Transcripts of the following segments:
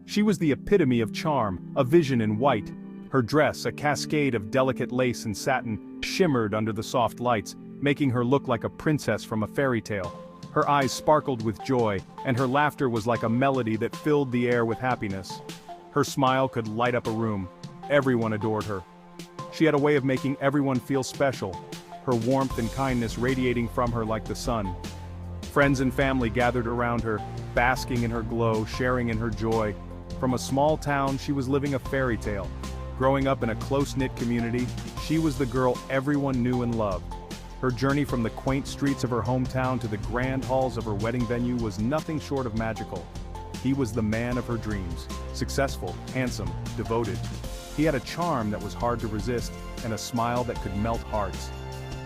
She was the epitome of charm, a vision in white. Her dress, a cascade of delicate lace and satin, shimmered under the soft lights, making her look like a princess from a fairy tale. Her eyes sparkled with joy, and her laughter was like a melody that filled the air with happiness. Her smile could light up a room. Everyone adored her. She had a way of making everyone feel special, her warmth and kindness radiating from her like the sun. Friends and family gathered around her, basking in her glow, sharing in her joy. From a small town, she was living a fairy tale. Growing up in a close-knit community, she was the girl everyone knew and loved. Her journey from the quaint streets of her hometown to the grand halls of her wedding venue was nothing short of magical. He was the man of her dreams, successful, handsome, devoted. He had a charm that was hard to resist, and a smile that could melt hearts.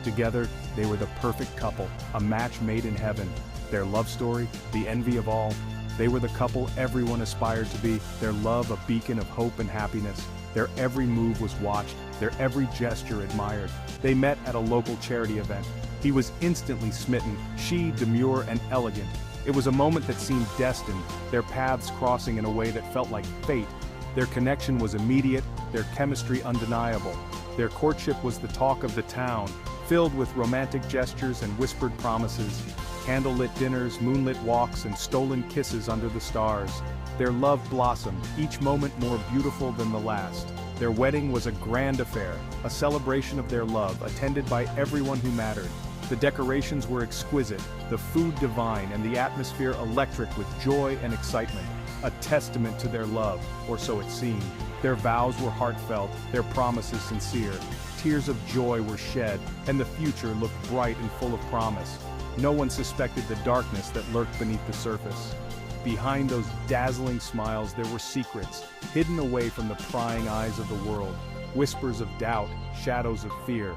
Together, they were the perfect couple, a match made in heaven. Their love story, the envy of all. They were the couple everyone aspired to be, their love a beacon of hope and happiness. Their every move was watched, their every gesture admired. They met at a local charity event. He was instantly smitten, she demure and elegant. It was a moment that seemed destined, their paths crossing in a way that felt like fate. Their connection was immediate, their chemistry undeniable. Their courtship was the talk of the town, filled with romantic gestures and whispered promises. Candlelit dinners, moonlit walks, and stolen kisses under the stars. Their love blossomed, each moment more beautiful than the last. Their wedding was a grand affair, a celebration of their love, attended by everyone who mattered. The decorations were exquisite, the food divine, and the atmosphere electric with joy and excitement. A testament to their love, or so it seemed. Their vows were heartfelt, their promises sincere. Tears of joy were shed, and the future looked bright and full of promise. No one suspected the darkness that lurked beneath the surface. Behind those dazzling smiles there were secrets, hidden away from the prying eyes of the world. Whispers of doubt, shadows of fear.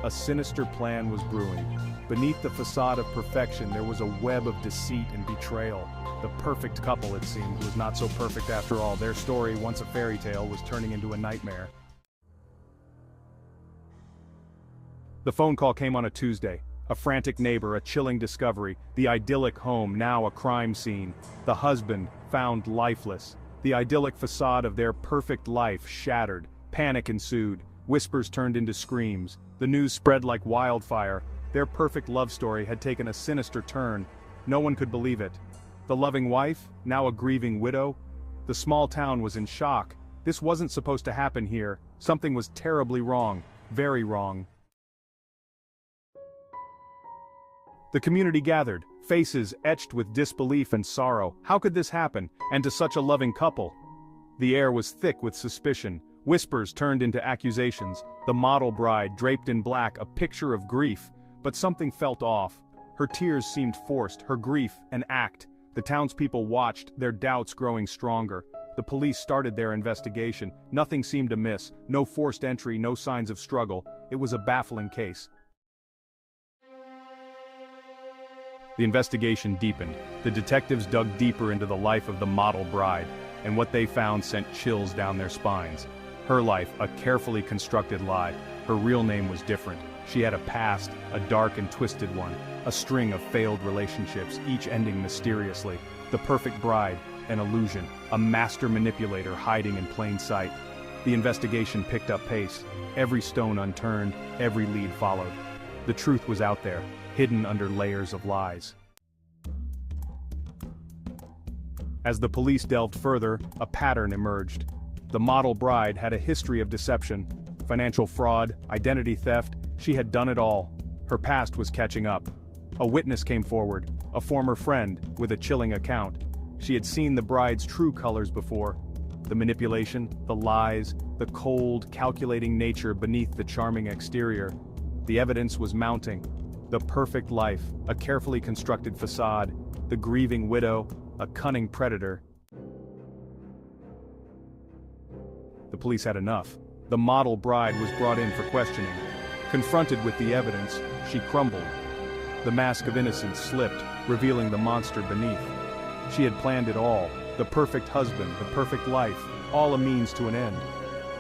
A sinister plan was brewing. Beneath the facade of perfection there was a web of deceit and betrayal. The perfect couple, it seemed, was not so perfect after all. Their story, once a fairy tale, was turning into a nightmare. The phone call came on a Tuesday. A frantic neighbor, a chilling discovery, the idyllic home now a crime scene. The husband, found lifeless. The idyllic facade of their perfect life shattered. Panic ensued. Whispers turned into screams. The news spread like wildfire. Their perfect love story had taken a sinister turn. No one could believe it. The loving wife, now a grieving widow. The small town was in shock. This wasn't supposed to happen here. Something was terribly wrong. Very wrong. The community gathered, faces etched with disbelief and sorrow. How could this happen, and to such a loving couple? The air was thick with suspicion. Whispers turned into accusations. The model bride, draped in black, a picture of grief. But something felt off. Her tears seemed forced, her grief an act. The townspeople watched, their doubts growing stronger. The police started their investigation. Nothing seemed amiss, no forced entry, no signs of struggle. It was a baffling case. The investigation deepened. The detectives dug deeper into the life of the model bride, and what they found sent chills down their spines. Her life, a carefully constructed lie. Her real name was different. She had a past, a dark and twisted one, a string of failed relationships, each ending mysteriously. The perfect bride, an illusion, a master manipulator hiding in plain sight. The investigation picked up pace. Every stone unturned, every lead followed. The truth was out there, hidden under layers of lies. As the police delved further, a pattern emerged. The model bride had a history of deception, financial fraud, identity theft. She had done it all. Her past was catching up. A witness came forward, a former friend, with a chilling account. She had seen the bride's true colors before. The manipulation, the lies, the cold, calculating nature beneath the charming exterior. The evidence was mounting. The perfect life, a carefully constructed facade, the grieving widow, a cunning predator. The police had enough. The model bride was brought in for questioning. Confronted with the evidence, she crumbled. The mask of innocence slipped, revealing the monster beneath. She had planned it all, the perfect husband, the perfect life, all a means to an end.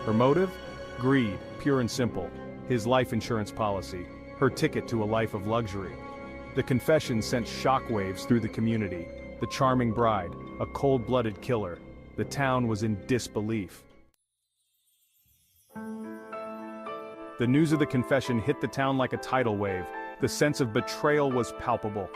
Her motive? Greed, pure and simple. His life insurance policy. Her ticket to a life of luxury. The confession sent shockwaves through the community. The charming bride, a cold-blooded killer. The town was in disbelief. The news of the confession hit the town like a tidal wave. The sense of betrayal was palpable.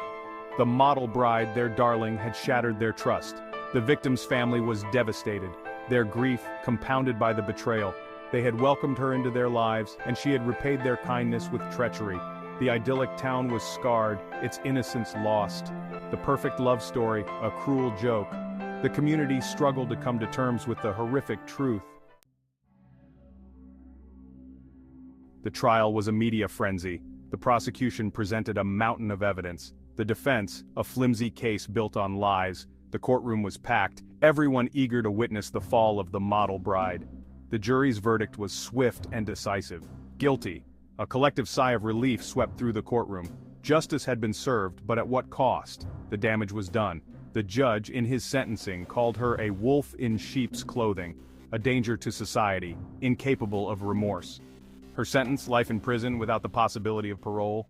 The model bride, their darling, had shattered their trust. The victim's family was devastated, their grief compounded by the betrayal. They had welcomed her into their lives, and she had repaid their kindness with treachery. The idyllic town was scarred, its innocence lost. The perfect love story, a cruel joke. The community struggled to come to terms with the horrific truth. The trial was a media frenzy. The prosecution presented a mountain of evidence. The defense, a flimsy case built on lies. The courtroom was packed, everyone eager to witness the fall of the model bride. The jury's verdict was swift and decisive. Guilty. A collective sigh of relief swept through the courtroom. Justice had been served, but at what cost? The damage was done. The judge, in his sentencing, called her a wolf in sheep's clothing, a danger to society, incapable of remorse. Her sentence, life in prison without the possibility of parole.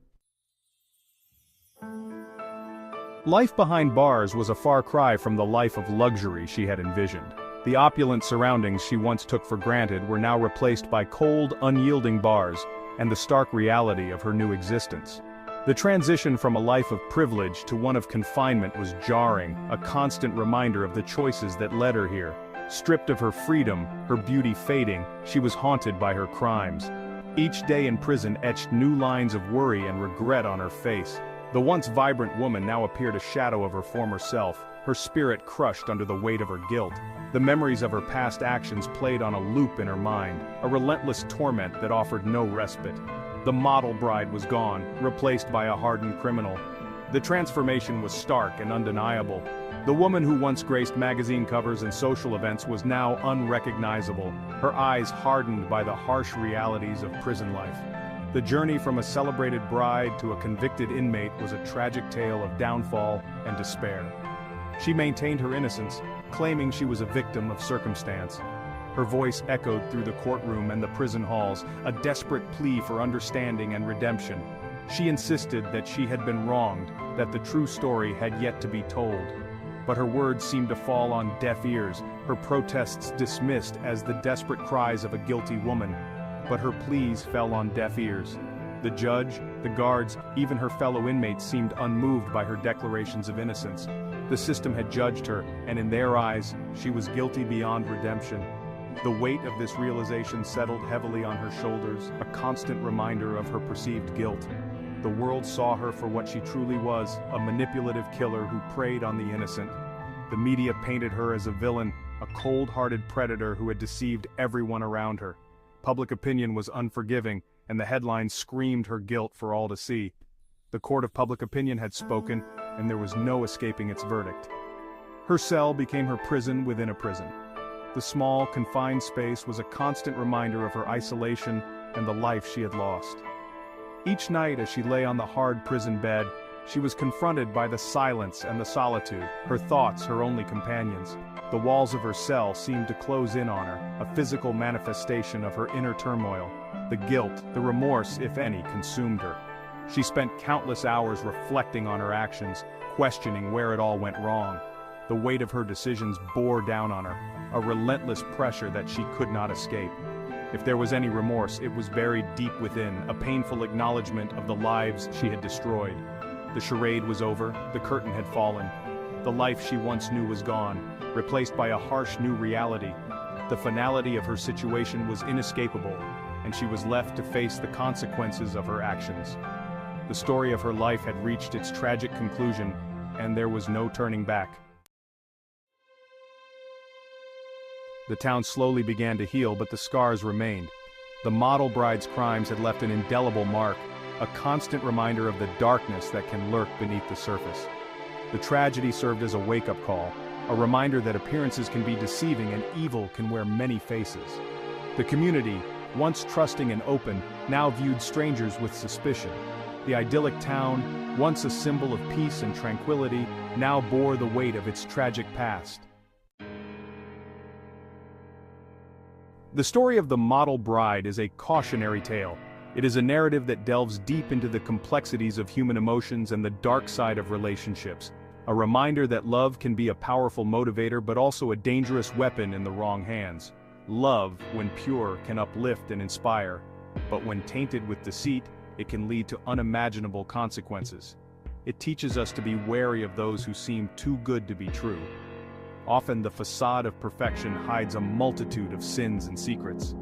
Life behind bars was a far cry from the life of luxury she had envisioned. The opulent surroundings she once took for granted were now replaced by cold, unyielding bars, and the stark reality of her new existence. The transition from a life of privilege to one of confinement was jarring, a constant reminder of the choices that led her here. Stripped of her freedom, her beauty fading, she was haunted by her crimes. Each day in prison etched new lines of worry and regret on her face. The once vibrant woman now appeared a shadow of her former self, her spirit crushed under the weight of her guilt. The memories of her past actions played on a loop in her mind, a relentless torment that offered no respite. The model bride was gone, replaced by a hardened criminal. The transformation was stark and undeniable. The woman who once graced magazine covers and social events was now unrecognizable, her eyes hardened by the harsh realities of prison life. The journey from a celebrated bride to a convicted inmate was a tragic tale of downfall and despair. She maintained her innocence, claiming she was a victim of circumstance. Her voice echoed through the courtroom and the prison halls, a desperate plea for understanding and redemption. She insisted that she had been wronged, that the true story had yet to be told. But her words seemed to fall on deaf ears, her protests dismissed as the desperate cries of a guilty woman. But her pleas fell on deaf ears. The judge, the guards, even her fellow inmates seemed unmoved by her declarations of innocence. The system had judged her, and in their eyes, she was guilty beyond redemption. The weight of this realization settled heavily on her shoulders, a constant reminder of her perceived guilt. The world saw her for what she truly was, a manipulative killer who preyed on the innocent. The media painted her as a villain, a cold-hearted predator who had deceived everyone around her. Public opinion was unforgiving, and the headlines screamed her guilt for all to see. The court of public opinion had spoken, and there was no escaping its verdict. Her cell became her prison within a prison. The small, confined space was a constant reminder of her isolation and the life she had lost. Each night as she lay on the hard prison bed, she was confronted by the silence and the solitude, her thoughts her only companions. The walls of her cell seemed to close in on her, a physical manifestation of her inner turmoil. The guilt, the remorse, if any, consumed her. She spent countless hours reflecting on her actions, questioning where it all went wrong. The weight of her decisions bore down on her, a relentless pressure that she could not escape. If there was any remorse, it was buried deep within, a painful acknowledgement of the lives she had destroyed. The charade was over, the curtain had fallen. The life she once knew was gone, replaced by a harsh new reality. The finality of her situation was inescapable, and she was left to face the consequences of her actions. The story of her life had reached its tragic conclusion, and there was no turning back. The town slowly began to heal, but the scars remained. The model bride's crimes had left an indelible mark, a constant reminder of the darkness that can lurk beneath the surface. The tragedy served as a wake-up call, a reminder that appearances can be deceiving and evil can wear many faces. The community, once trusting and open, now viewed strangers with suspicion. The idyllic town, once a symbol of peace and tranquility, now bore the weight of its tragic past. The story of the model bride is a cautionary tale. It is a narrative that delves deep into the complexities of human emotions and the dark side of relationships. A reminder that love can be a powerful motivator but also a dangerous weapon in the wrong hands. Love, when pure, can uplift and inspire, but when tainted with deceit, it can lead to unimaginable consequences. It teaches us to be wary of those who seem too good to be true. Often the facade of perfection hides a multitude of sins and secrets.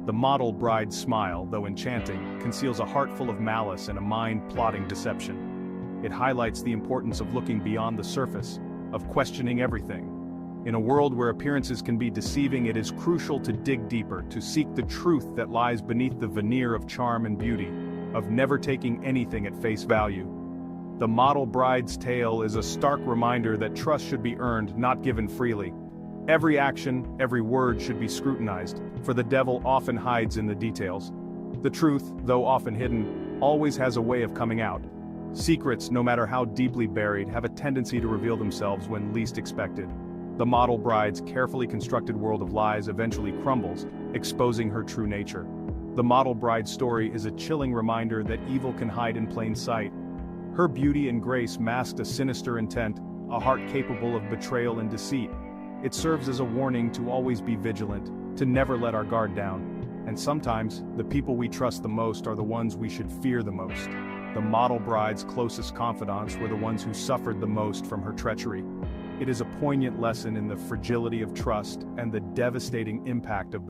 The model bride's smile, though enchanting, conceals a heart full of malice and a mind plotting deception. It highlights the importance of looking beyond the surface, of questioning everything. In a world where appearances can be deceiving, it is crucial to dig deeper, to seek the truth that lies beneath the veneer of charm and beauty, of never taking anything at face value. The model bride's tale is a stark reminder that trust should be earned, not given freely. Every action, every word should be scrutinized, for the devil often hides in the details. The truth, though often hidden, always has a way of coming out. Secrets, no matter how deeply buried, have a tendency to reveal themselves when least expected. The model bride's carefully constructed world of lies eventually crumbles, exposing her true nature. The model bride's story is a chilling reminder that evil can hide in plain sight. Her beauty and grace masked a sinister intent, a heart capable of betrayal and deceit. It serves as a warning to always be vigilant, to never let our guard down. And sometimes, the people we trust the most are the ones we should fear the most. The model bride's closest confidants were the ones who suffered the most from her treachery. It is a poignant lesson in the fragility of trust and the devastating impact of